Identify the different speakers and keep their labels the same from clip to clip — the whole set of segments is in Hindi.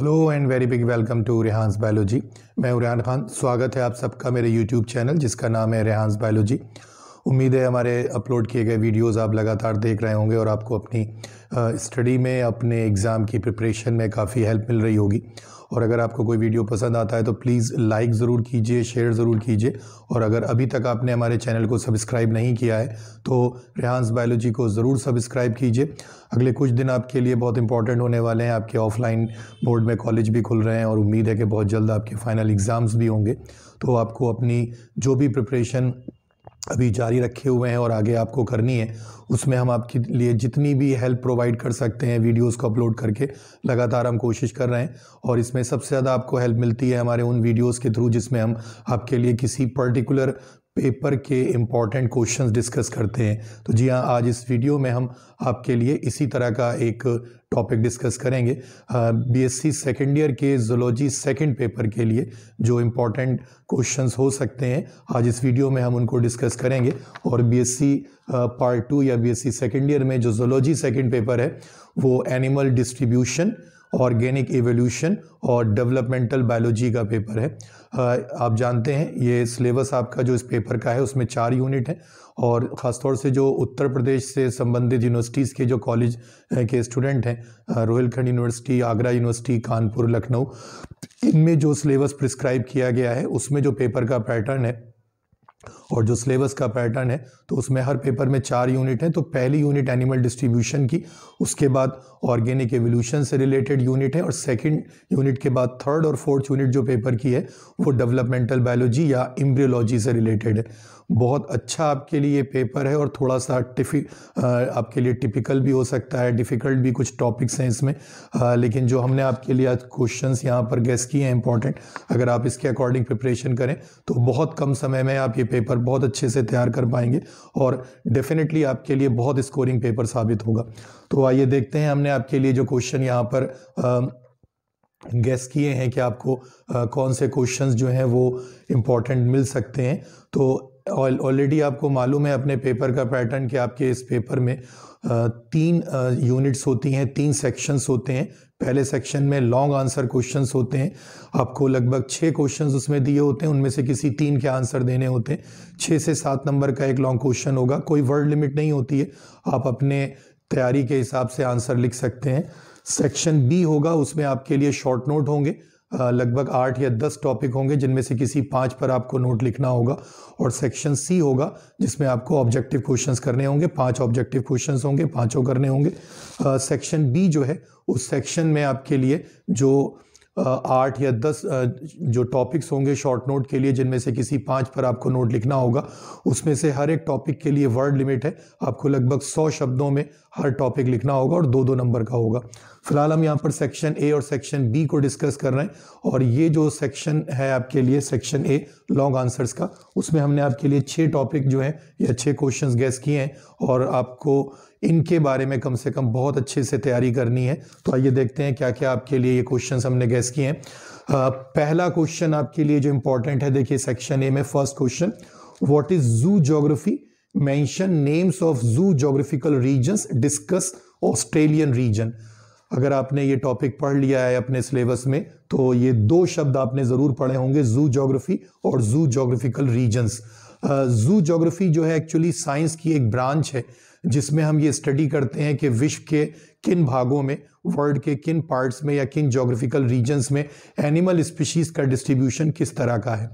Speaker 1: Hello and very big welcome to Rehan's biology. मैं हूं रेहान खान। स्वागत है आप सबका मेरे यूट्यूब चैनल जिसका नाम है रेहान्स बायोलॉजी। उम्मीद है हमारे अपलोड किए गए वीडियोस आप लगातार देख रहे होंगे और आपको अपनी स्टडी में, अपने एग्ज़ाम की प्रिपरेशन में काफ़ी हेल्प मिल रही होगी। और अगर आपको कोई वीडियो पसंद आता है तो प्लीज़ लाइक ज़रूर कीजिए, शेयर ज़रूर कीजिए। और अगर अभी तक आपने हमारे चैनल को सब्सक्राइब नहीं किया है तो रेहान्स बायोलॉजी को ज़रूर सब्सक्राइब कीजिए। अगले कुछ दिन आपके लिए बहुत इंपॉर्टेंट होने वाले हैं। आपके ऑफलाइन बोर्ड में कॉलेज भी खुल रहे हैं और उम्मीद है कि बहुत जल्द आपके फाइनल एग्ज़ाम्स भी होंगे। तो आपको अपनी जो भी प्रिपरेशन अभी जारी रखे हुए हैं और आगे आपको करनी है, उसमें हम आपके लिए जितनी भी हेल्प प्रोवाइड कर सकते हैं वीडियोस को अपलोड करके लगातार हम कोशिश कर रहे हैं। और इसमें सबसे ज़्यादा आपको हेल्प मिलती है हमारे उन वीडियोस के थ्रू जिसमें हम आपके लिए किसी पर्टिकुलर पेपर के इम्पॉर्टेंट क्वेश्चंस डिस्कस करते हैं। तो जी हाँ, आज इस वीडियो में हम आपके लिए इसी तरह का एक टॉपिक डिस्कस करेंगे। बीएससी सेकेंड ईयर के ज़ूलॉजी सेकंड पेपर के लिए जो इम्पॉर्टेंट क्वेश्चंस हो सकते हैं, आज इस वीडियो में हम उनको डिस्कस करेंगे। और बीएससी पार्ट 2 या बीएससी सेकेंड ईयर में जो ज़ूलॉजी सेकंड पेपर है वो एनिमल डिस्ट्रीब्यूशन, ऑर्गेनिक एवोल्यूशन और डेवलपमेंटल बायोलॉजी का पेपर है। आप जानते हैं ये सिलेबस आपका जो इस पेपर का है उसमें 4 यूनिट हैं। और ख़ासतौर से जो उत्तर प्रदेश से संबंधित यूनिवर्सिटीज़ के जो कॉलेज के स्टूडेंट हैं, रोहिलखंड यूनिवर्सिटी, आगरा यूनिवर्सिटी, कानपुर, लखनऊ, इनमें जो सिलेबस प्रिस्क्राइब किया गया है उसमें जो पेपर का पैटर्न है और जो सिलेबस का पैटर्न है, तो उसमें हर पेपर में 4 यूनिट हैं। तो पहली यूनिट एनिमल डिस्ट्रीब्यूशन की, उसके बाद ऑर्गेनिक एवोल्यूशन से रिलेटेड यूनिट है और सेकंड यूनिट के बाद थर्ड और फोर्थ यूनिट जो पेपर की है वो डेवलपमेंटल बायोलॉजी या एम्ब्रियोलॉजी से रिलेटेड है। बहुत अच्छा आपके लिए पेपर है और थोड़ा सा आपके लिए टिपिकल भी हो सकता है, डिफ़िकल्ट भी कुछ टॉपिक्स हैं इसमें। लेकिन जो हमने आपके लिए आज क्वेश्चंस यहाँ पर गेस किए हैं इंपॉर्टेंट, अगर आप इसके अकॉर्डिंग प्रिपरेशन करें तो बहुत कम समय में आप ये पेपर बहुत अच्छे से तैयार कर पाएंगे और डेफिनेटली आपके लिए बहुत स्कोरिंग पेपर साबित होगा। तो आइए देखते हैं हमने आपके लिए जो क्वेश्चन यहाँ पर गेस किए हैं कि आपको कौन से क्वेश्चंस जो हैं वो इम्पॉर्टेंट मिल सकते हैं। तो ऑलरेडी आपको मालूम है अपने पेपर का पैटर्न कि आपके इस पेपर में 3 यूनिट्स होती हैं, 3 सेक्शंस होते हैं। पहले सेक्शन में लॉन्ग आंसर क्वेश्चंस होते हैं। आपको लगभग 6 क्वेश्चंस उसमें दिए होते हैं, उनमें से किसी 3 के आंसर देने होते हैं। 6 से 7 नंबर का एक लॉन्ग क्वेश्चन होगा। कोई वर्ड लिमिट नहीं होती है, आप अपने तैयारी के हिसाब से आंसर लिख सकते हैं। सेक्शन बी होगा, उसमें आपके लिए शॉर्ट नोट होंगे। लगभग 8 या 10 टॉपिक होंगे जिनमें से किसी 5 पर आपको नोट लिखना होगा। और सेक्शन सी होगा जिसमें आपको ऑब्जेक्टिव क्वेश्चंस करने होंगे। 5 ऑब्जेक्टिव क्वेश्चंस होंगे, 5 करने होंगे। सेक्शन बी जो है उस सेक्शन में आपके लिए जो 8 या 10 जो टॉपिक्स होंगे शॉर्ट नोट के लिए, जिनमें से किसी 5 पर आपको नोट लिखना होगा। उसमें से हर एक टॉपिक के लिए वर्ड लिमिट है, आपको लगभग 100 शब्दों में हर टॉपिक लिखना होगा और 2-2 नंबर का होगा। फिलहाल हम यहाँ पर सेक्शन ए और सेक्शन बी को डिस्कस कर रहे हैं। और ये जो सेक्शन है आपके लिए सेक्शन ए लॉन्ग आंसर्स का, उसमें हमने आपके लिए 6 टॉपिक जो है या 6 क्वेश्चंस गेस किए हैं और आपको इनके बारे में कम से कम बहुत अच्छे से तैयारी करनी है। तो आइए देखते हैं क्या क्या आपके लिए ये क्वेश्चंस हमने गेस किए हैं। पहला क्वेश्चन आपके लिए जो इंपॉर्टेंट है, देखिए सेक्शन ए में first question, what is zoo geography, mention names of zoo geographical regions, discuss Australian region. अगर आपने ये टॉपिक पढ़ लिया है अपने सिलेबस में तो ये 2 शब्द आपने जरूर पढ़े होंगे, जू ज्योग्राफी और जू ज्योग्राफिकल रीजन्स। जू ज्योग्राफी जो है एक्चुअली साइंस की एक ब्रांच है जिसमें हम ये स्टडी करते हैं कि विश्व के किन भागों में, वर्ल्ड के किन पार्ट्स में या किन ज्योग्राफिकल रीजन्स में एनिमल स्पीशीज का डिस्ट्रीब्यूशन किस तरह का है।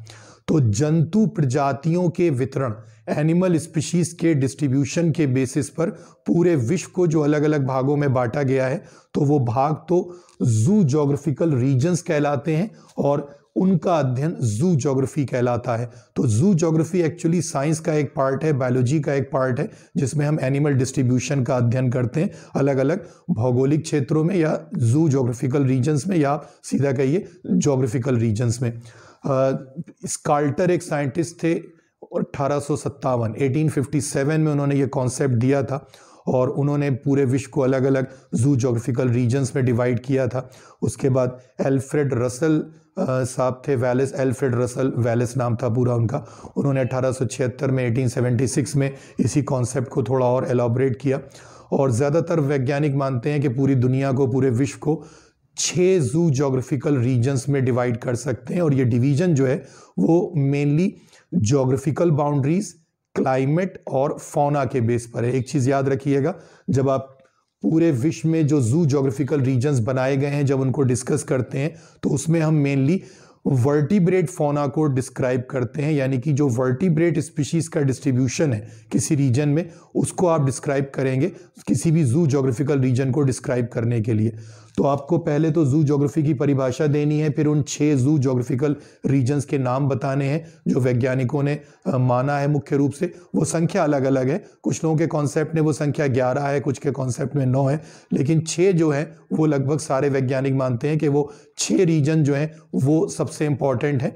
Speaker 1: तो जंतु प्रजातियों के वितरण, एनिमल स्पीशीज के डिस्ट्रीब्यूशन के बेसिस पर पूरे विश्व को जो अलग अलग भागों में बांटा गया है, तो वो भाग तो जू ज्योग्राफिकल रीजन्स कहलाते हैं और उनका अध्ययन जू ज्योग्राफी कहलाता है। तो जू ज्योग्राफी एक्चुअली साइंस का एक पार्ट है, बायोलॉजी का एक पार्ट है, जिसमें हम एनिमल डिस्ट्रीब्यूशन का अध्ययन करते हैं अलग अलग भौगोलिक क्षेत्रों में या जू ज्योग्राफिकल रीजन्स में, या आप सीधा कहिए ज्योग्राफिकल रीजन्स में। स्काल्टर एक साइंटिस्ट थे और 1857 में उन्होंने ये कॉन्सेप्ट दिया था और उन्होंने पूरे विश्व को अलग अलग जू ज्योग्राफिकल रीजन्स में डिवाइड किया था। उसके बाद एल्फ्रेड रसल साहब थे, वैलेस, एल्फ्रेड रसल वैलेस नाम था पूरा उनका। उन्होंने 1876 में 1876 में इसी कॉन्सेप्ट को थोड़ा और एलॉबरेट किया। और ज़्यादातर वैज्ञानिक मानते हैं कि पूरी दुनिया को, पूरे विश्व को 6 जू जोग्राफिकल रीजन्स में डिवाइड कर सकते हैं और ये डिवीजन जो है वो मेनली जोग्राफिकल बाउंड्रीज, क्लाइमेट और फौना के बेस पर है। एक चीज़ याद रखिएगा, जब आप पूरे विश्व में जो जू जोग्राफिकल रीजन्स बनाए गए हैं जब उनको डिस्कस करते हैं तो उसमें हम मेनली वर्टिब्रेट फौना को डिस्क्राइब करते हैं, यानी कि जो वर्टिब्रेट स्पीशीज का डिस्ट्रीब्यूशन है किसी रीजन में उसको आप डिस्क्राइब करेंगे किसी भी जू जोग्राफिकल रीजन को डिस्क्राइब करने के लिए। तो आपको पहले तो जू जोग्राफी की परिभाषा देनी है, फिर उन 6 जू जोग्राफिकल रीजन्स के नाम बताने हैं जो वैज्ञानिकों ने माना है। मुख्य रूप से वो संख्या अलग अलग है, कुछ लोगों के कॉन्सेप्ट में वो संख्या 11 है, कुछ के कॉन्सेप्ट में 9 है, लेकिन 6 जो है वो लगभग सारे वैज्ञानिक मानते हैं कि वो 6 रीजन जो है वो सबसे इंपॉर्टेंट है।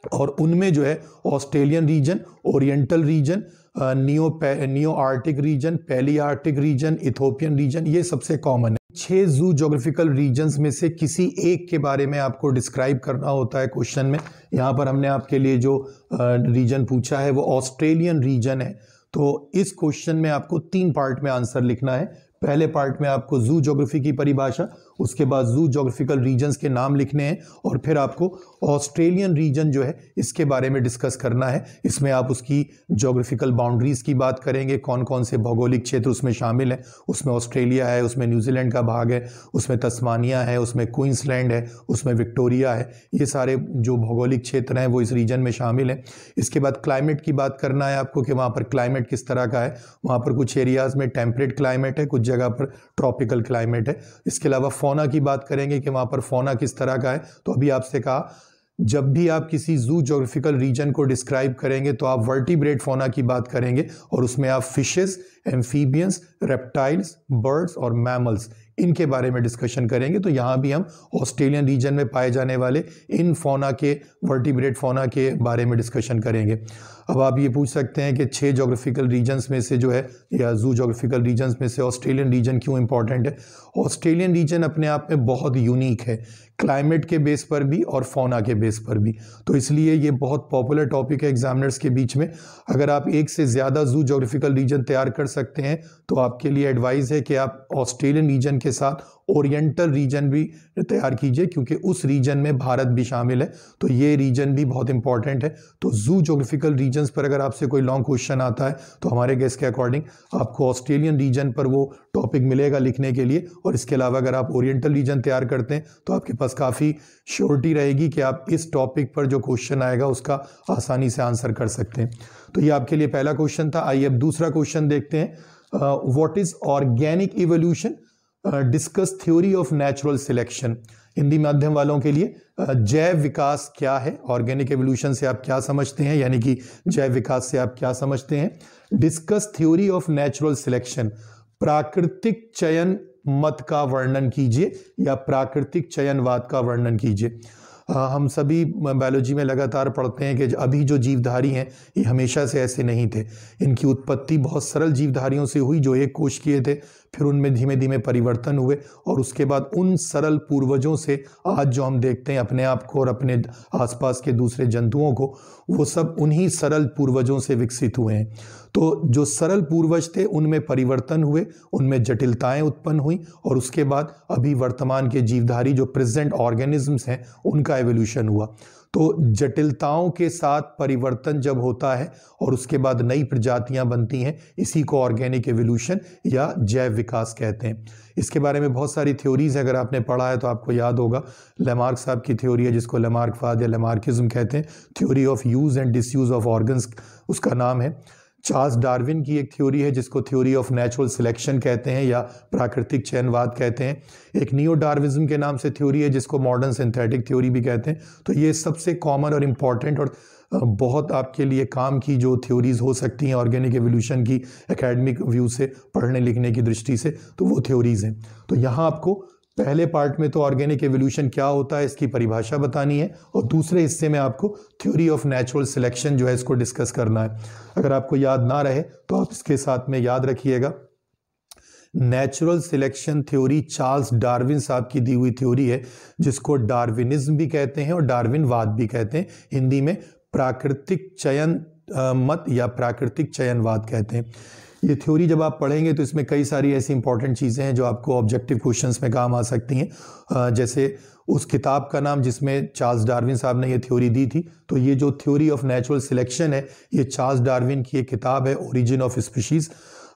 Speaker 1: और उनमें जो है Australian region, oriental region, nearctic region, palaearctic region, Ethiopian region, ये सबसे कॉमन है। 6 जू जोग्राफिकल रीजन्स में से किसी एक के बारे में आपको डिस्क्राइब करना होता है क्वेश्चन में। यहाँ पर हमने आपके लिए जो रीजन पूछा है वो ऑस्ट्रेलियन रीजन है। तो इस क्वेश्चन में आपको 3 पार्ट में आंसर लिखना है। पहले पार्ट में आपको जू ज्योग्राफी की परिभाषा, उसके बाद जू ज्योग्राफिकल रीजन्स के नाम लिखने हैं और फिर आपको ऑस्ट्रेलियन रीजन जो है इसके बारे में डिस्कस करना है। इसमें आप उसकी ज्योग्राफिकल बाउंड्रीज की बात करेंगे, कौन कौन से भौगोलिक क्षेत्र उसमें शामिल हैं। उसमें ऑस्ट्रेलिया है, उसमें न्यूजीलैंड का भाग है, उसमें तस्मानिया है, उसमें क्वींसलैंड है, उसमें विक्टोरिया है। ये सारे जो भौगोलिक क्षेत्र हैं वो इस रीजन में शामिल हैं। इसके बाद क्लाइमेट की बात करना है आपको कि वहाँ पर क्लाइमेट किस तरह का है। वहाँ पर कुछ एरियाज में टेम्परेट क्लाइमेट है, कुछ जगह पर ट्रॉपिकल क्लाइमेट है। इसके अलावा फौना की बात करेंगे कि वहाँ पर फौना किस तरह का है। तो अभी आपसे कहा जब भी आप किसी जू ज्योग्राफिकल रीजन को डिस्क्राइब करेंगे तो आप वर्टिब्रेट फौना की बात करेंगे और उसमें आप फिशेस, एम्फीबियंस, रेप्टाइल्स, बर्ड्स और मैमल्स इनके बारे में डिस्कशन करेंगे। तो यहाँ भी हम ऑस्ट्रेलियन रीजन में पाए जाने वाले इन फौना के, वर्टिब्रेट फौना के बारे में डिस्कशन करेंगे। अब आप ये पूछ सकते हैं कि 6 ज्योग्राफिकल रीजन्स में से जो है या जू ज्योग्राफिकल रीजन्स में से ऑस्ट्रेलियन रीजन क्यों इंपॉर्टेंट है। ऑस्ट्रेलियन रीजन अपने आप में बहुत यूनिक है, क्लाइमेट के बेस पर भी और फौना के बेस पर भी। तो इसलिए ये बहुत पॉपुलर टॉपिक है एग्जामिनर्स के बीच में। अगर आप एक से ज़्यादा जू ज्योग्राफिकल रीजन तैयार कर सकते हैं तो आपके लिए एडवाइस है कि आप ऑस्ट्रेलियन रीजन के साथ ओरिएंटल रीजन भी तैयार कीजिए, क्योंकि उस रीजन में भारत भी शामिल है। तो ये रीजन भी बहुत इंपॉर्टेंट है। तो जू ज्योग्राफिकल रीजन्स पर अगर आपसे कोई लॉन्ग क्वेश्चन आता है तो हमारे गेस के अकॉर्डिंग आपको ऑस्ट्रेलियन रीजन पर वो टॉपिक मिलेगा लिखने के लिए। और इसके अलावा अगर आप ओरिएंटल रीजन तैयार करते हैं तो आपके पास काफ़ी श्योरिटी रहेगी कि आप इस टॉपिक पर जो क्वेश्चन आएगा उसका आसानी से आंसर कर सकते हैं। तो ये आपके लिए पहला क्वेश्चन था। आइए अब दूसरा क्वेश्चन देखते हैं। What is organic evolution, discuss theory of natural selection. Hindi माध्यम वालों के लिए जैव विकास क्या है, ऑर्गेनिक एवोल्यूशन से आप क्या समझते हैं, यानी कि जैव विकास से आप क्या समझते हैं। Discuss theory of natural selection, प्राकृतिक चयन मत का वर्णन कीजिए या प्राकृतिक चयनवाद का वर्णन कीजिए। हम सभी बायोलॉजी में लगातार पढ़ते हैं कि अभी जो जीवधारी हैं ये हमेशा से ऐसे नहीं थे। इनकी उत्पत्ति बहुत सरल जीवधारियों से हुई जो एक कोश किए थे, फिर उनमें धीमे धीमे परिवर्तन हुए और उसके बाद उन सरल पूर्वजों से आज जो हम देखते हैं अपने आप को और अपने आसपास के दूसरे जंतुओं को, वो सब उन्हीं सरल पूर्वजों से विकसित हुए हैं। तो जो सरल पूर्वज थे उनमें परिवर्तन हुए, उनमें जटिलताएं उत्पन्न हुई और उसके बाद अभी वर्तमान के जीवधारी जो प्रेजेंट ऑर्गेनिजम्स हैं उनका एवोल्यूशन हुआ। तो जटिलताओं के साथ परिवर्तन जब होता है और उसके बाद नई प्रजातियां बनती हैं, इसी को ऑर्गेनिक एवोल्यूशन या जैव विकास कहते हैं। इसके बारे में बहुत सारी थ्योरीज है, अगर आपने पढ़ा है तो आपको याद होगा। लेमार्क साहब की थ्योरी है जिसको लेमार्कवाद या लेमार्किज्म कहते हैं, theory of use and disuse of organs उसका नाम है। चार्ल्स डार्विन की एक थ्योरी है जिसको थ्योरी ऑफ नेचुरल सिलेक्शन कहते हैं या प्राकृतिक चयनवाद कहते हैं। एक नियो डार्विज्म के नाम से थ्योरी है जिसको मॉडर्न सिंथेटिक थ्योरी भी कहते हैं। तो ये सबसे कॉमन और इम्पॉर्टेंट और बहुत आपके लिए काम की जो थ्योरीज हो सकती हैं ऑर्गेनिक एवोल्यूशन की एकेडमिक व्यू से, पढ़ने लिखने की दृष्टि से, तो वो थ्योरीज हैं। तो यहाँ आपको पहले पार्ट में तो ऑर्गेनिक एवोल्यूशन क्या होता है इसकी परिभाषा बतानी है और दूसरे हिस्से में आपको थ्योरी ऑफ नेचुरल सिलेक्शन जो है इसको डिस्कस करना है। अगर आपको याद ना रहे तो आप इसके साथ में याद रखिएगा, natural selection theory Charles Darwin साहब की दी हुई थ्योरी है जिसको डार्विनिज्म भी कहते हैं और डार्विनवाद भी कहते हैं। हिंदी में प्राकृतिक चयन मत या प्राकृतिक चयनवाद कहते हैं। ये थ्योरी जब आप पढ़ेंगे तो इसमें कई सारी ऐसी इंपॉर्टेंट चीज़ें हैं जो आपको ऑब्जेक्टिव क्वेश्चंस में काम आ सकती हैं। जैसे उस किताब का नाम जिसमें चार्ल्स डार्विन साहब ने ये थ्योरी दी थी, तो ये जो थ्योरी ऑफ नेचुरल सिलेक्शन है, ये चार्ल्स डार्विन की एक किताब है, ओरिजिन ऑफ स्पीशीज़,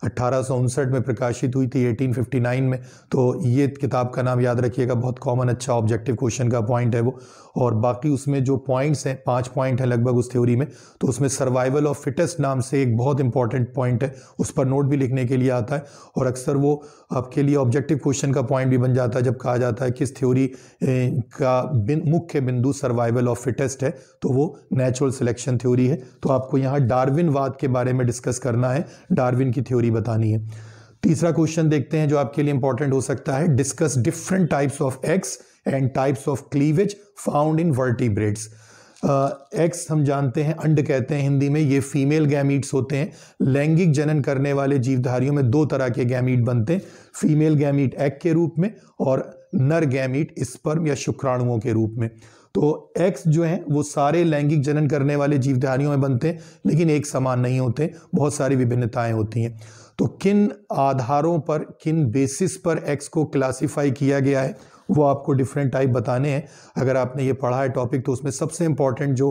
Speaker 1: 1859 में प्रकाशित हुई थी, 1859 में। तो ये किताब का नाम याद रखिएगा, बहुत कॉमन अच्छा ऑब्जेक्टिव क्वेश्चन का पॉइंट है वो। और बाकी उसमें जो पॉइंट्स हैं, 5 पॉइंट हैं लगभग उस थ्योरी में, तो उसमें सर्वाइवल ऑफ फिटेस्ट नाम से एक बहुत इंपॉर्टेंट पॉइंट है, उस पर नोट भी लिखने के लिए आता है। और अक्सर वो आपके लिए ऑब्जेक्टिव क्वेश्चन का पॉइंट भी बन जाता है जब कहा जाता है किस थ्योरी का मुख्य बिंदु सर्वाइवल ऑफ फिटेस्ट है, तो वो नेचुरल सिलेक्शन थ्योरी है। तो आपको यहाँ डार्विनवाद के बारे में डिस्कस करना है, डार्विन की थ्योरी बतानी है। तीसरा क्वेश्चन देखते हैं जो आपके लिए इंपॉर्टेंट हो सकता है, discuss different types of eggs and types of cleavage found in vertebrates. Eggs हम जानते हैं, अंड कहते हैं हिंदी में, ये फीमेल गैमीट्स होते हैं। लैंगिक जनन करने वाले जीवधारियों में 2 तरह के गैमीट बनते हैं, फीमेल गैमीट एग के रूप में और नर गैमीट स्पर्म या शुक्राणुओं के रूप में। तो एग्स जो हैं वो सारे लैंगिक जनन करने वाले जीवधारियों में बनते हैं, लेकिन एक समान नहीं होते, बहुत सारी विभिन्नताएं होती हैं। तो किन आधारों पर, किन बेसिस पर एग्स को क्लासिफाई किया गया है, वो आपको डिफरेंट टाइप बताने हैं। अगर आपने ये पढ़ा है टॉपिक, तो उसमें सबसे इंपॉर्टेंट जो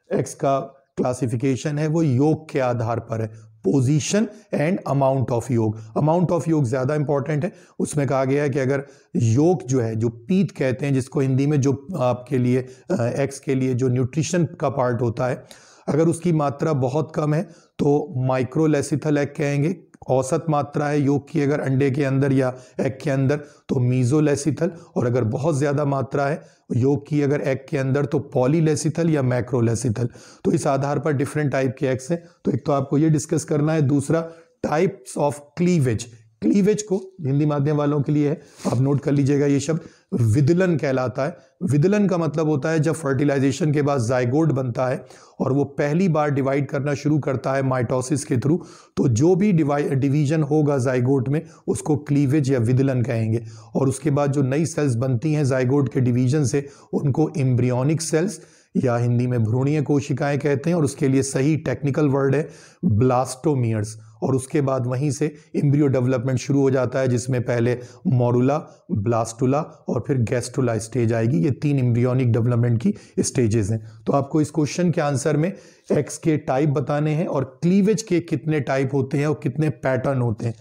Speaker 1: एग्स का क्लासिफिकेशन है वो योग के आधार पर है, पोजीशन एंड अमाउंट ऑफ योग। अमाउंट ऑफ योग ज़्यादा इंपॉर्टेंट है। उसमें कहा गया है कि अगर योग जो है, जो पीत कहते हैं जिसको हिंदी में, जो आपके लिए एग्स के लिए जो न्यूट्रिशन का पार्ट होता है, अगर उसकी मात्रा बहुत कम है तो माइक्रोलेसिथल एग कहेंगे। औसत मात्रा है योग की अगर अंडे के अंदर या एग के अंदर तो मीजोलेसिथल, और अगर बहुत ज़्यादा मात्रा है योग की अगर एग के अंदर तो पॉलीलेसिथल या मैक्रोलेसिथल। तो इस आधार पर डिफरेंट टाइप के एग्स हैं। तो एक तो आपको ये डिस्कस करना है। दूसरा, टाइप्स ऑफ क्लीवेज। क्लीवेज को हिंदी माध्यम वालों के लिए है, आप नोट कर लीजिएगा ये शब्द, विदलन कहलाता है। विदलन का मतलब होता है जब फर्टिलाइजेशन के बाद जाइगोट बनता है और वो पहली बार डिवाइड करना शुरू करता है माइटोसिस के थ्रू, तो जो भी डिवीजन होगा जाइगोट में उसको क्लीवेज या विदलन कहेंगे। और उसके बाद जो नई सेल्स बनती हैं जाइगोट के डिवीजन से, उनको एम्ब्रियोनिक सेल्स या हिंदी में भ्रूणीय कोशिकाएं कहते हैं, और उसके लिए सही टेक्निकल वर्ड है ब्लास्टोमियर्स। और उसके बाद वहीं से एम्ब्रियो डेवलपमेंट शुरू हो जाता है, जिसमें पहले मोरुला, ब्लास्टुला और फिर गैस्ट्रुला स्टेज आएगी। ये 3 एम्ब्रियोनिक डेवलपमेंट की स्टेजेस हैं। तो आपको इस क्वेश्चन के आंसर में एक्स के टाइप बताने हैं और क्लीवेज के कितने टाइप होते हैं और कितने पैटर्न होते हैं,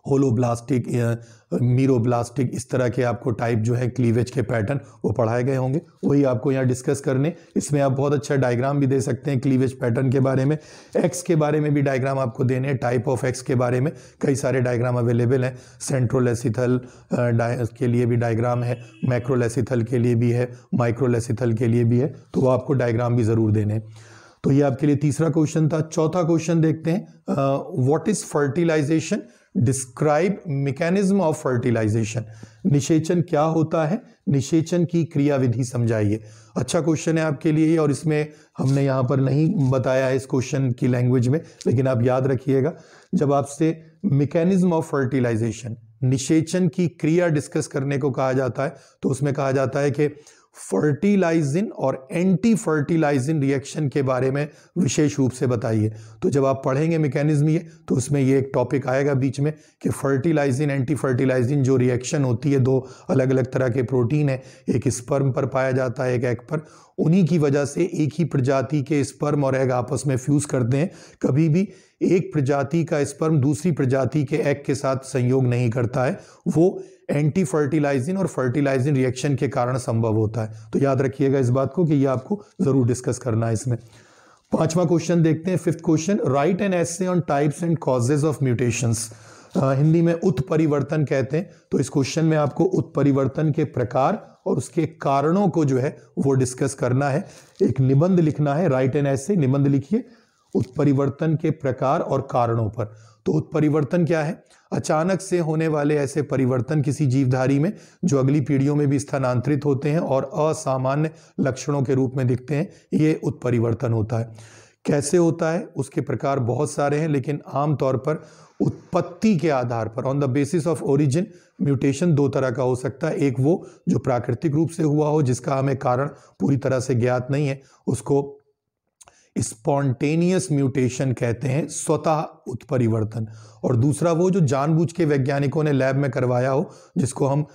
Speaker 1: होलोब्लास्टिक, मीरोब्लास्टिक, इस तरह के आपको टाइप जो है क्लीवेज के पैटर्न वो पढ़ाए गए होंगे, वही आपको यहाँ डिस्कस करने। इसमें आप बहुत अच्छा डायग्राम भी दे सकते हैं क्लीवेज पैटर्न के बारे में। एक्स के बारे में भी डायग्राम आपको देने हैं, टाइप ऑफ एक्स के बारे में कई सारे डायग्राम अवेलेबल हैं। सेंट्रोलेसिथल के लिए भी डायग्राम है, मैक्रोलेसिथल के लिए भी है, माइक्रोलेसिथल के लिए भी है, तो वो आपको डायग्राम भी ज़रूर देने। तो ये आपके लिए तीसरा क्वेश्चन था। चौथा क्वेश्चन देखते हैं, what is fertilisation, describe mechanism of fertilisation. निषेचन क्या होता है, निषेचन की क्रियाविधि समझाइए। अच्छा क्वेश्चन है आपके लिए, और इसमें हमने यहाँ पर नहीं बताया है इस क्वेश्चन की लैंग्वेज में, लेकिन आप याद रखिएगा जब आपसे मैकेनिज्म ऑफ फर्टिलाइजेशन, निषेचन की क्रिया डिस्कस करने को कहा जाता है, तो उसमें कहा जाता है कि फर्टिलाइजिन और एंटी फर्टिलाइजिन रिएक्शन के बारे में विशेष रूप से बताइए। तो जब आप पढ़ेंगे मैकेनिज्म ये, तो उसमें ये एक टॉपिक आएगा बीच में कि फर्टिलाइजिन एंटी फर्टिलाइजिन जो रिएक्शन होती है, 2 अलग अलग तरह के प्रोटीन है, एक स्पर्म पर पाया जाता है, एक एग पर, उन्हीं की वजह से एक ही प्रजाति के स्पर्म और एग आपस में फ्यूज करते हैं। कभी भी एक प्रजाति का स्पर्म दूसरी प्रजाति के एग के साथ संयोग नहीं करता है, वो एंटी फर्टिलाइजिन और फर्टिलाइजिन रिएक्शन के कारण संभव होता है। तो याद रखिएगा इस बात को कि ये आपको जरूर डिस्कस करना है इसमें। 5वां क्वेश्चन देखते हैं, 5th question, right an essay on types and causes of mutations. Hindi में उत्परिवर्तन कहते हैं। तो इस क्वेश्चन में आपको उत्परिवर्तन के प्रकार और उसके कारणों को जो है वो डिस्कस करना है। एक निबंध लिखना है, राइट एन एसे, निबंध लिखिए उत्परिवर्तन के प्रकार और कारणों पर। तो उत्परिवर्तन क्या है? अचानक से होने वाले ऐसे परिवर्तन किसी जीवधारी में जो अगली पीढ़ियों में भी स्थानांतरित होते हैं और असामान्य लक्षणों के रूप में दिखते हैं, ये उत्परिवर्तन होता है। कैसे होता है? उसके प्रकार बहुत सारे हैं, लेकिन आमतौर पर उत्पत्ति के आधार पर, on the basis of origin, mutation 2 तरह का हो सकता है। एक वो जो प्राकृतिक रूप से हुआ हो, जिसका हमें कारण पूरी तरह से ज्ञात नहीं है, उसको स्पॉन्टेनियस म्यूटेशन कहते हैं, स्वतः उत्परिवर्तन। और दूसरा वो जो जानबूझ के वैज्ञानिकों ने लैब में करवाया हो, जिसको हम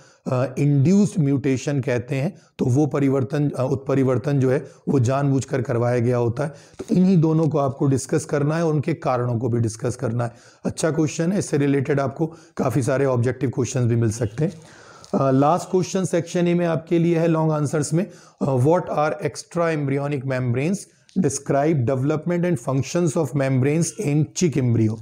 Speaker 1: इंड्यूस्ड म्यूटेशन कहते हैं। तो वो उत्परिवर्तन जो है वो जानबूझकर करवाया गया होता है। तो इन्हीं दोनों को आपको डिस्कस करना है और उनके कारणों को भी डिस्कस करना है। अच्छा क्वेश्चन है, इससे रिलेटेड आपको काफ़ी सारे ऑब्जेक्टिव क्वेश्चन भी मिल सकते हैं। लास्ट क्वेश्चन सेक्शन ए में आपके लिए है लॉन्ग आंसर्स में, what are extra embryonic membranes, describe development and functions of membranes in chick embryo.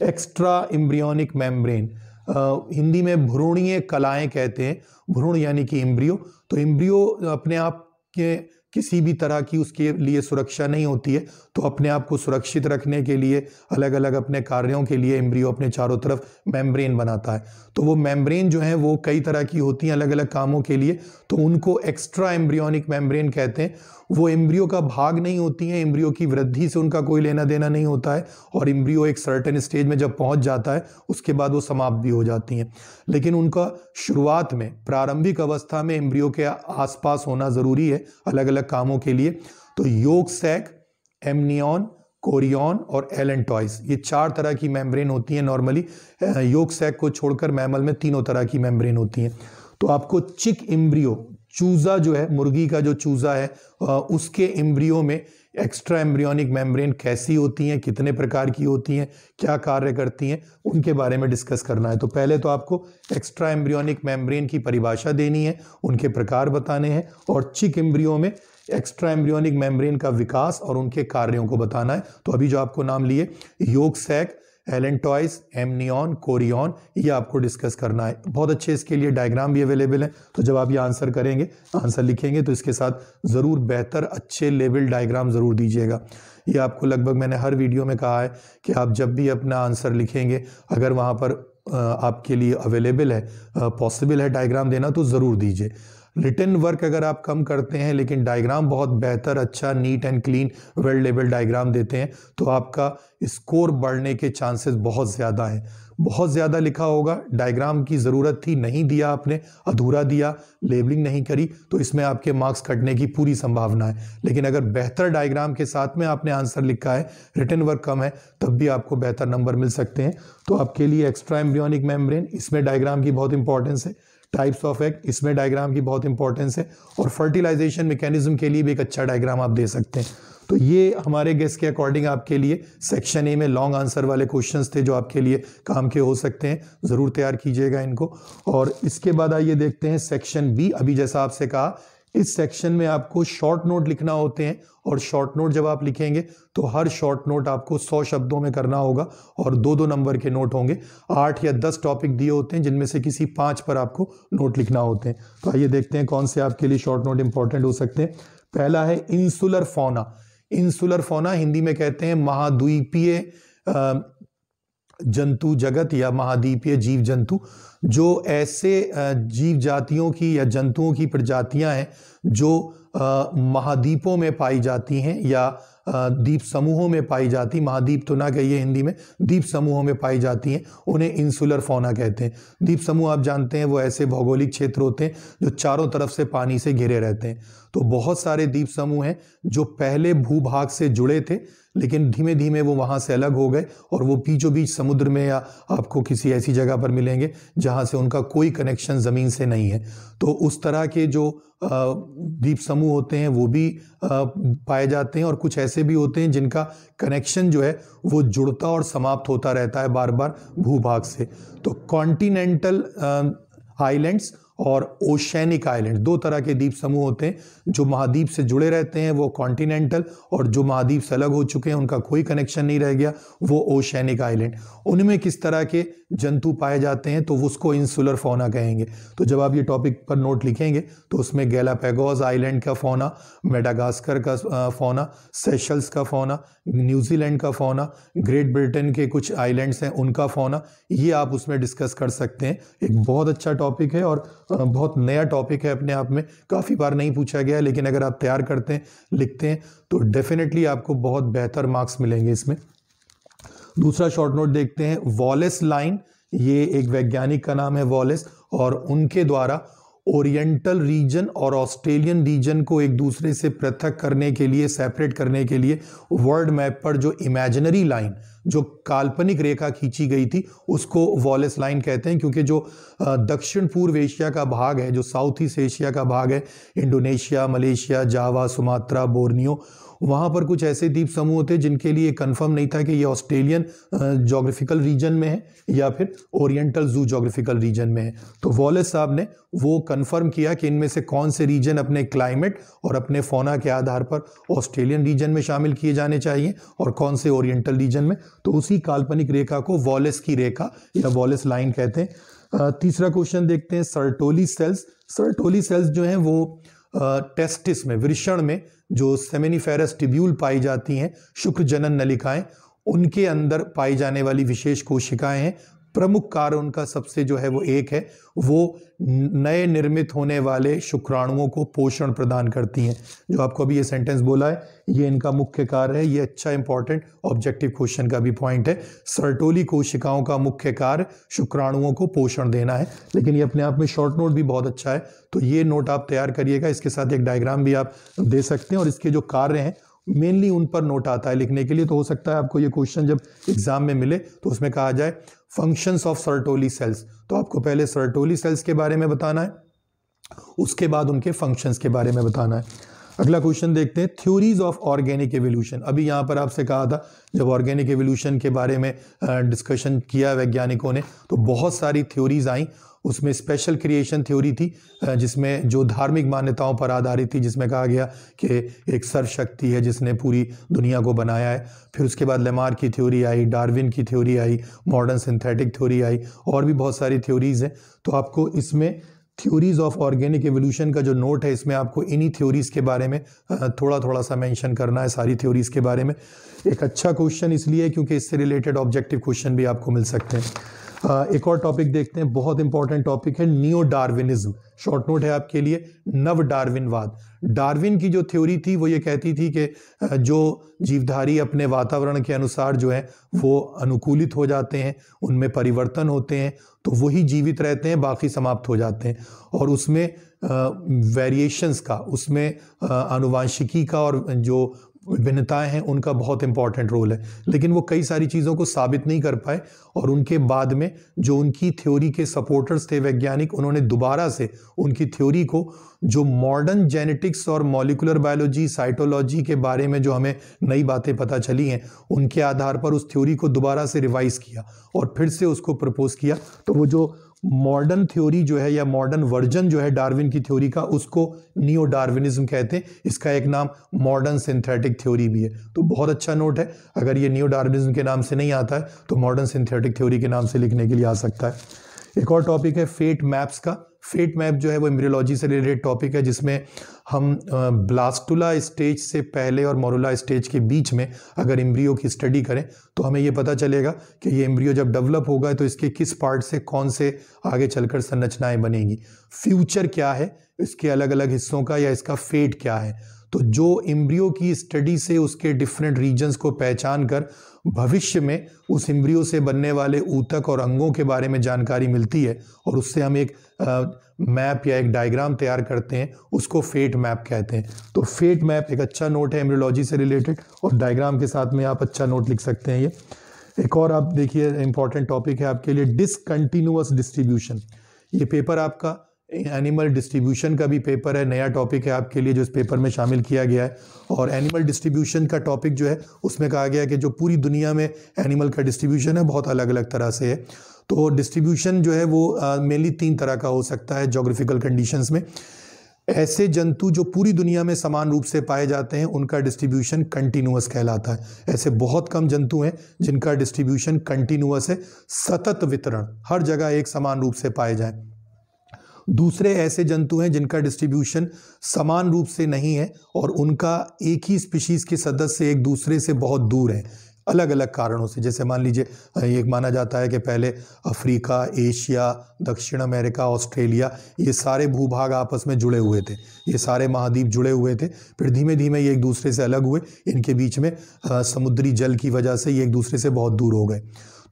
Speaker 1: Extra embryonic membrane Hindi में भ्रूणीय कलाएं कहते हैं। भ्रूण यानी कि एम्ब्रियो। तो एम्ब्रियो अपने आप के किसी भी तरह की उसके लिए सुरक्षा नहीं होती है, तो अपने आप को सुरक्षित रखने के लिए अलग अलग अपने कार्यों के लिए एम्ब्रियो अपने चारों तरफ मेम्ब्रेन बनाता है। तो वो मेम्ब्रेन जो है वो कई तरह की होती हैं अलग अलग कामों के लिए, तो उनको एक्स्ट्रा एम्ब्रियोनिक मेम्ब्रेन कहते हैं। वो एम्ब्रियो का भाग नहीं होती हैं, एम्ब्रियो की वृद्धि से उनका कोई लेना देना नहीं होता है, और एम्ब्रियो एक सर्टेन स्टेज में जब पहुंच जाता है उसके बाद वो समाप्त भी हो जाती हैं। लेकिन उनका शुरुआत में प्रारंभिक अवस्था में एम्ब्रियो के आसपास होना ज़रूरी है अलग अलग कामों के लिए। तो योक सैक, एमनियन, कोरियन और एलेंटॉइस, ये 4 तरह की मेम्ब्रेन होती हैं नॉर्मली। योक सैक को छोड़कर मैमल में 3 तरह की मेम्ब्रेन होती हैं। तो आपको चिक एम्ब्रियो, चूजा जो है, मुर्गी का जो चूजा है, उसके एम्ब्रियो में एक्स्ट्रा एम्ब्रियोनिक मेम्ब्रेन कैसी होती हैं, कितने प्रकार की होती हैं, क्या कार्य करती हैं, उनके बारे में डिस्कस करना है। तो पहले तो आपको एक्स्ट्रा एम्ब्रियोनिक मेम्ब्रेन की परिभाषा देनी है, उनके प्रकार बताने हैं, और चिक एम्ब्रियो में एक्स्ट्रा एम्ब्रियोनिक मेम्ब्रेन का विकास और उनके कार्यों को बताना है। तो अभी जो आपको नाम लिए, yolk sac, allantois, amnion, chorion, ये आपको डिस्कस करना है। बहुत अच्छे इसके लिए डायग्राम भी अवेलेबल है, तो जब आप ये आंसर करेंगे, आंसर लिखेंगे, तो इसके साथ ज़रूर बेहतर अच्छे लेवल डायग्राम ज़रूर दीजिएगा। ये आपको लगभग मैंने हर वीडियो में कहा है कि आप जब भी अपना आंसर लिखेंगे, अगर वहाँ पर आपके लिए अवेलेबल है, पॉसिबल है डायग्राम देना, तो ज़रूर दीजिए। रिटन वर्क अगर आप कम करते हैं लेकिन डायग्राम बहुत बेहतर, अच्छा, neat and clean, well level diagram देते हैं, तो आपका स्कोर बढ़ने के चांसेस बहुत ज़्यादा हैं। बहुत ज़्यादा लिखा होगा, डायग्राम की ज़रूरत थी, नहीं दिया आपने, अधूरा दिया, लेबलिंग नहीं करी, तो इसमें आपके मार्क्स कटने की पूरी संभावना है। लेकिन अगर बेहतर डायग्राम के साथ में आपने आंसर लिखा है, रिटन वर्क कम है, तब भी आपको बेहतर नंबर मिल सकते हैं। तो आपके लिए एक्स्ट्रा एम्ब्रियोनिक मेम्ब्रेन, इसमें डायग्राम की बहुत इंपॉर्टेंस है। टाइप्स ऑफ एग, इसमें डायग्राम की बहुत इंपॉर्टेंस है, और फर्टिलाइजेशन मैकेनिज्म के लिए भी एक अच्छा डायग्राम आप दे सकते हैं। तो ये हमारे गेस के अकॉर्डिंग आपके लिए सेक्शन ए में लॉन्ग आंसर वाले क्वेश्चंस थे जो आपके लिए काम के हो सकते हैं। ज़रूर तैयार कीजिएगा इनको। और इसके बाद आइए देखते हैं सेक्शन बी। अभी जैसा आपसे कहा, इस सेक्शन में आपको शॉर्ट नोट लिखना होते हैं, और शॉर्ट नोट जब आप लिखेंगे तो हर शॉर्ट नोट आपको 100 शब्दों में करना होगा, और 2-2 नंबर के नोट होंगे। 8 या 10 टॉपिक दिए होते हैं, जिनमें से किसी 5 पर आपको नोट लिखना होते हैं। तो आइए देखते हैं कौन से आपके लिए शॉर्ट नोट इंपॉर्टेंट हो सकते हैं। पहला है insular fauna. Insular fauna Hindi में कहते हैं महाद्वीपीय जंतु जगत या महाद्वीपीय जीव जंतु, जो ऐसे जीव जातियों की या जंतुओं की प्रजातियां हैं जो महाद्वीपों में पाई जाती हैं या द्वीप समूहों में पाई जाती, महाद्वीप तो ना कहिए हिंदी में, द्वीप समूहों में पाई जाती हैं, उन्हें इंसुलर फौना कहते हैं। द्वीप समूह आप जानते हैं वो ऐसे भौगोलिक क्षेत्र होते हैं जो चारों तरफ से पानी से घिरे रहते हैं। तो बहुत सारे द्वीप समूह हैं जो पहले भूभाग से जुड़े थे, लेकिन धीमे धीमे वो वहाँ से अलग हो गए, और वो बीचों बीच समुद्र में या आपको किसी ऐसी जगह पर मिलेंगे जहाँ से उनका कोई कनेक्शन ज़मीन से नहीं है। तो उस तरह के जो द्वीप समूह होते हैं वो भी पाए जाते हैं, और कुछ ऐसे भी होते हैं जिनका कनेक्शन जो है वो जुड़ता और समाप्त होता रहता है बार बार भूभाग से। तो कॉन्टिनेंटल आइलैंड्स और ओशैनिक आइलैंड, 2 तरह के द्वीप समूह होते हैं। जो महाद्वीप से जुड़े रहते हैं वो कॉन्टिनेंटल, और जो महाद्वीप से अलग हो चुके हैं उनका कोई कनेक्शन नहीं रह गया, वो ओशैनिक आइलैंड। उनमें किस तरह के जंतु पाए जाते हैं, तो उसको इंसुलर फौना कहेंगे। तो जब आप ये टॉपिक पर नोट लिखेंगे तो उसमें गैलापागोस आइलैंड का फौना, मेडागास्कर का फौना, सेशल्स का फौना, न्यूजीलैंड का फौना, ग्रेट ब्रिटेन के कुछ आइलैंड्स हैं उनका फौना, ये आप उसमें डिस्कस कर सकते हैं। एक बहुत अच्छा टॉपिक है और बहुत नया टॉपिक है अपने आप में, काफ़ी बार नहीं पूछा गया है, लेकिन अगर आप तैयार करते हैं, लिखते हैं, तो डेफिनेटली आपको बहुत बेहतर मार्क्स मिलेंगे इसमें। दूसरा शॉर्ट नोट देखते हैं, वॉलेस लाइन, ये एक वैज्ञानिक का नाम है वॉलेस, और उनके द्वारा ओरिएंटल रीजन और ऑस्ट्रेलियन रीजन को एक दूसरे से पृथक करने के लिए, सेपरेट करने के लिए वर्ल्ड मैप पर जो इमेजिनरी लाइन, जो काल्पनिक रेखा खींची गई थी, उसको वॉलेस लाइन कहते हैं। क्योंकि जो दक्षिण पूर्व एशिया का भाग है, जो साउथ ईस्ट एशिया का भाग है, इंडोनेशिया, मलेशिया, जावा, सुमात्रा, बोर्नियो, वहाँ पर कुछ ऐसे द्वीप समूह थे जिनके लिए कंफर्म नहीं था कि ये ऑस्ट्रेलियन जोग्राफिकल रीजन में है या फिर ओरिएंटल जू जोग्राफिकल रीजन में है। तो वॉलेस साहब ने वो कंफर्म किया कि इनमें से कौन से रीजन अपने क्लाइमेट और अपने फौना के आधार पर ऑस्ट्रेलियन रीजन में शामिल किए जाने चाहिए और कौन से ओरिएंटल रीजन में। तो उसी काल्पनिक रेखा को वॉलेस की रेखा या वॉलेस लाइन कहते हैं। तीसरा क्वेश्चन देखते हैं, सर्टोली सेल्स। सर्टोली सेल्स जो हैं वो टेस्टिस में, वृषण में जो सेमिनिफेरस टिब्यूल पाई जाती हैं, शुक्र जनन नलिकाएं, उनके अंदर पाई जाने वाली विशेष कोशिकाएं हैं। प्रमुख कार्य उनका सबसे जो है वो एक है, वो नए निर्मित होने वाले शुक्राणुओं को पोषण प्रदान करती हैं। जो आपको अभी ये सेंटेंस बोला है, ये इनका मुख्य कार्य है। ये अच्छा इंपॉर्टेंट ऑब्जेक्टिव क्वेश्चन का भी पॉइंट है। सर्टोली कोशिकाओं का मुख्य कार्य शुक्राणुओं को पोषण देना है। लेकिन ये अपने आप में शॉर्ट नोट भी बहुत अच्छा है, तो ये नोट आप तैयार करिएगा। इसके साथ एक डायग्राम भी आप दे सकते हैं और इसके जो कार्य हैं मेनली उन पर नोट आता है लिखने के लिए। तो हो सकता है आपको ये क्वेश्चन जब एग्जाम में मिले तो उसमें कहा जाए फंक्शंस ऑफ सर्टोली सेल्स, तो आपको पहले सर्टोली सेल्स के बारे में बताना है, उसके बाद उनके फंक्शंस के बारे में बताना है। अगला क्वेश्चन देखते हैं, थ्योरीज ऑफ ऑर्गेनिक एवोल्यूशन। अभी यहाँ पर आपसे कहा था जब ऑर्गेनिक एवोल्यूशन के बारे में डिस्कशन किया वैज्ञानिकों ने तो बहुत सारी थ्योरीज आई। उसमें स्पेशल क्रिएशन थ्योरी थी जिसमें जो धार्मिक मान्यताओं पर आधारित थी, जिसमें कहा गया कि एक सर्वशक्ति है जिसने पूरी दुनिया को बनाया है। फिर उसके बाद लेमार की थ्योरी आई, डार्विन की थ्योरी आई, मॉडर्न सिंथेटिक थ्योरी आई, और भी बहुत सारी थ्योरीज हैं। तो आपको इसमें थ्योरीज ऑफ ऑर्गेनिक एवोल्यूशन का जो नोट है, इसमें आपको इन्हीं थ्योरीज के बारे में थोड़ा थोड़ा सा मेंशन करना है, सारी थ्योरीज के बारे में। एक अच्छा क्वेश्चन इसलिए क्योंकि इससे रिलेटेड ऑब्जेक्टिव क्वेश्चन भी आपको मिल सकते हैं। एक और टॉपिक देखते हैं, बहुत इंपॉर्टेंट टॉपिक है, नियो डार्विनिज्म। शॉर्ट नोट है आपके लिए, नव डार्विनवाद। डार्विन की जो थ्योरी थी वो ये कहती थी कि जो जीवधारी अपने वातावरण के अनुसार जो है वो अनुकूलित हो जाते हैं, उनमें परिवर्तन होते हैं, तो वही जीवित रहते हैं, बाकी समाप्त हो जाते हैं। और उसमें वेरिएशंस का, उसमें आनुवांशिकी का और जो भिन्नताएं हैं उनका बहुत इंपॉर्टेंट रोल है। लेकिन वो कई सारी चीज़ों को साबित नहीं कर पाए और उनके बाद में जो उनकी थ्योरी के सपोर्टर्स थे वैज्ञानिक, उन्होंने दोबारा से उनकी थ्योरी को जो मॉडर्न जेनेटिक्स और मॉलिकुलर बायोलॉजी, साइटोलॉजी के बारे में जो हमें नई बातें पता चली हैं, उनके आधार पर उस थ्योरी को दोबारा से रिवाइज किया और फिर से उसको प्रपोज किया। तो वो जो मॉडर्न थ्योरी जो है या मॉडर्न वर्जन जो है डार्विन की थ्योरी का, उसको नियो डार्विनिज्म कहते हैं। इसका एक नाम मॉडर्न सिंथेटिक थ्योरी भी है। तो बहुत अच्छा नोट है, अगर ये नियो डार्विनिज्म के नाम से नहीं आता है तो मॉडर्न सिंथेटिक थ्योरी के नाम से लिखने के लिए आ सकता है। एक और टॉपिक है फेट मैप्स का। फेट मैप जो है वो एम्ब्रियोलॉजी से रिलेटेड टॉपिक है, जिसमें हम ब्लास्टुला स्टेज से पहले और मोरुला स्टेज के बीच में अगर एम्ब्रियो की स्टडी करें तो हमें ये पता चलेगा कि ये एम्ब्रियो जब डेवलप होगा तो इसके किस पार्ट से कौन से आगे चलकर संरचनाएं बनेगी, फ्यूचर क्या है इसके अलग अलग हिस्सों का, या इसका फेट क्या है। तो जो एम्ब्रियो की स्टडी से उसके डिफरेंट रीजन्स को पहचान कर भविष्य में उस एम्ब्रियो से बनने वाले ऊतक और अंगों के बारे में जानकारी मिलती है और उससे हम एक मैप या एक डायग्राम तैयार करते हैं, उसको फेट मैप कहते हैं। तो फेट मैप एक अच्छा नोट है एम्ब्रियोलॉजी से रिलेटेड, और डायग्राम के साथ में आप अच्छा नोट लिख सकते हैं। ये एक और आप देखिए इंपॉर्टेंट टॉपिक है आपके लिए, डिसकंटिन्यूअस डिस्ट्रीब्यूशन। ये पेपर आपका एनिमल डिस्ट्रीब्यूशन का भी पेपर है, नया टॉपिक है आपके लिए जो इस पेपर में शामिल किया गया है। और एनिमल डिस्ट्रीब्यूशन का टॉपिक जो है उसमें कहा गया है कि जो पूरी दुनिया में एनिमल का डिस्ट्रीब्यूशन है बहुत अलग अलग तरह से है। तो डिस्ट्रीब्यूशन जो है वो मेनली 3 तरह का हो सकता है जोग्राफिकल कंडीशंस में। ऐसे जंतु जो पूरी दुनिया में समान रूप से पाए जाते हैं उनका डिस्ट्रीब्यूशन कंटिन्यूअस कहलाता है। ऐसे बहुत कम जंतु हैं जिनका डिस्ट्रीब्यूशन कंटिन्यूअस है, सतत वितरण, हर जगह एक समान रूप से पाए जाएं। दूसरे ऐसे जंतु हैं जिनका डिस्ट्रीब्यूशन समान रूप से नहीं है और उनका एक ही स्पीशीज के सदस्य एक दूसरे से बहुत दूर हैं अलग अलग कारणों से। जैसे मान लीजिए ये माना जाता है कि पहले अफ्रीका, एशिया, दक्षिण अमेरिका, ऑस्ट्रेलिया, ये सारे भूभाग आपस में जुड़े हुए थे, ये सारे महाद्वीप जुड़े हुए थे। फिर धीमे धीमे ये एक दूसरे से अलग हुए, इनके बीच में समुद्री जल की वजह से ये एक दूसरे से बहुत दूर हो गए।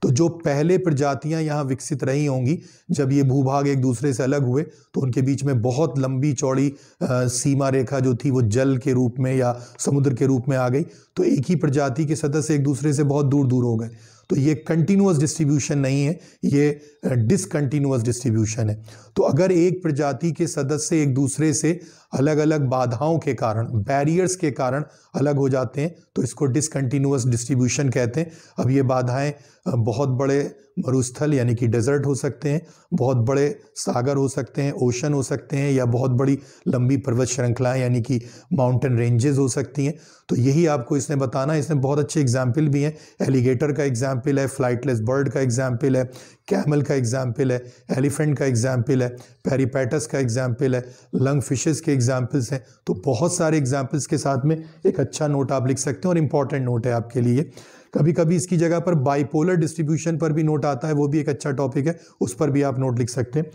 Speaker 1: तो जो पहले प्रजातियां यहाँ विकसित रही होंगी, जब ये भूभाग एक दूसरे से अलग हुए तो उनके बीच में बहुत लंबी चौड़ी सीमा रेखा जो थी वो जल के रूप में या समुद्र के रूप में आ गई, तो एक ही प्रजाति के सदस्य एक दूसरे से बहुत दूर दूर हो गए। तो ये कंटिन्यूअस डिस्ट्रीब्यूशन नहीं है, ये डिसकंटिन्यूअस डिस्ट्रीब्यूशन है। तो अगर एक प्रजाति के सदस्य एक दूसरे से अलग अलग बाधाओं के कारण, बैरियर्स के कारण अलग हो जाते हैं तो इसको डिसकंटिन्यूअस डिस्ट्रीब्यूशन कहते हैं। अब ये बाधाएं बहुत बड़े मरुस्थल यानी कि डेजर्ट हो सकते हैं, बहुत बड़े सागर हो सकते हैं, ओशन हो सकते हैं, या बहुत बड़ी लंबी पर्वत श्रृंखलाएं यानी कि माउंटेन रेंजेस हो सकती हैं। तो यही आपको इसने बताना है। इसमें बहुत अच्छे एग्जाम्पल भी हैं। एलिगेटर का एग्जाम्पल है, फ्लाइटलेस बर्ड का एग्जाम्पल है, कैमल का एग्जाम्पल है, एलिफेंट का एग्जाम्पल है, पेरीपैटस का एग्जाम्पल है, लंग फिशेस के एग्जाम्पल्स हैं। तो बहुत सारे एग्जाम्पल्स के साथ में एक अच्छा नोट आप लिख सकते हैं और इम्पॉर्टेंट नोट है आपके लिए। कभी कभी इसकी जगह पर बाइपोलर डिस्ट्रीब्यूशन पर भी नोट आता है, वो भी एक अच्छा टॉपिक है, उस पर भी आप नोट लिख सकते हैं।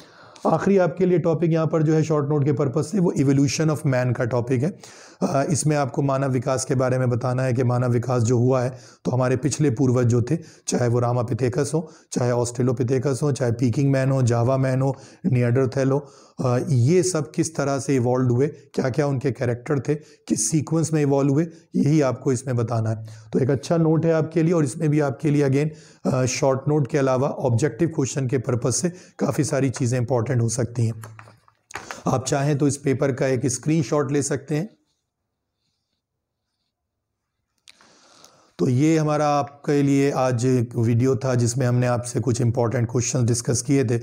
Speaker 1: आखिरी आपके लिए टॉपिक यहाँ पर जो है शॉर्ट नोट के पर्पज से, वो इवोल्यूशन ऑफ मैन का टॉपिक है। इसमें आपको मानव विकास के बारे में बताना है कि मानव विकास जो हुआ है तो हमारे पिछले पूर्वज जो थे, चाहे वो रामापिथेकस हो, चाहे ऑस्ट्रेलोपिथेकस हो, चाहे पीकिंग मैन हो, जावा मैन हो, निएंडरथैल हो, ये सब किस तरह से इवॉल्व हुए, क्या क्या उनके कैरेक्टर थे, किस सीक्वेंस में इवॉल्व हुए, यही आपको इसमें बताना है। तो एक अच्छा नोट है आपके लिए, और इसमें भी आपके लिए अगेन शॉर्ट नोट के अलावा ऑब्जेक्टिव क्वेश्चन के पर्पज से काफ़ी सारी चीज़ें इंपॉर्टेंट हो सकती हैं। आप चाहें तो इस पेपर का एक स्क्रीनशॉट ले सकते हैं। तो ये हमारा आपके लिए आज एक वीडियो था जिसमें हमने आपसे कुछ इंपॉर्टेंट क्वेश्चन डिस्कस किए थे,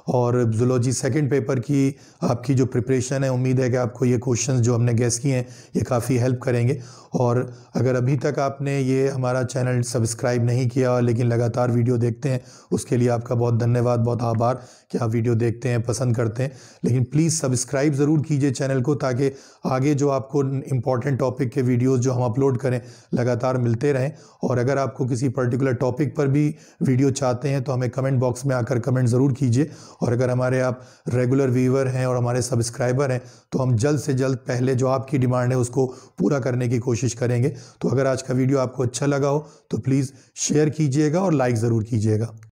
Speaker 1: और जूलॉजी सेकंड पेपर की आपकी जो प्रिपरेशन है, उम्मीद है कि आपको ये क्वेश्चंस जो हमने गेस किए हैं ये काफ़ी हेल्प करेंगे। और अगर अभी तक आपने ये हमारा चैनल सब्सक्राइब नहीं किया लेकिन लगातार वीडियो देखते हैं, उसके लिए आपका बहुत धन्यवाद, बहुत आभार कि आप वीडियो देखते हैं, पसंद करते हैं। लेकिन प्लीज़ सब्सक्राइब ज़रूर कीजिए चैनल को, ताकि आगे जो आपको इम्पॉर्टेंट टॉपिक के वीडियोज़ जो हम अपलोड करें लगातार मिलते रहें। और अगर आपको किसी पर्टिकुलर टॉपिक पर भी वीडियो चाहते हैं तो हमें कमेंट बॉक्स में आकर कमेंट ज़रूर कीजिए। और अगर हमारे आप रेगुलर व्यूअर हैं और हमारे सब्सक्राइबर हैं तो हम जल्द से जल्द पहले जो आपकी डिमांड है उसको पूरा करने की कोशिश करेंगे। तो अगर आज का वीडियो आपको अच्छा लगा हो तो प्लीज़ शेयर कीजिएगा और लाइक ज़रूर कीजिएगा।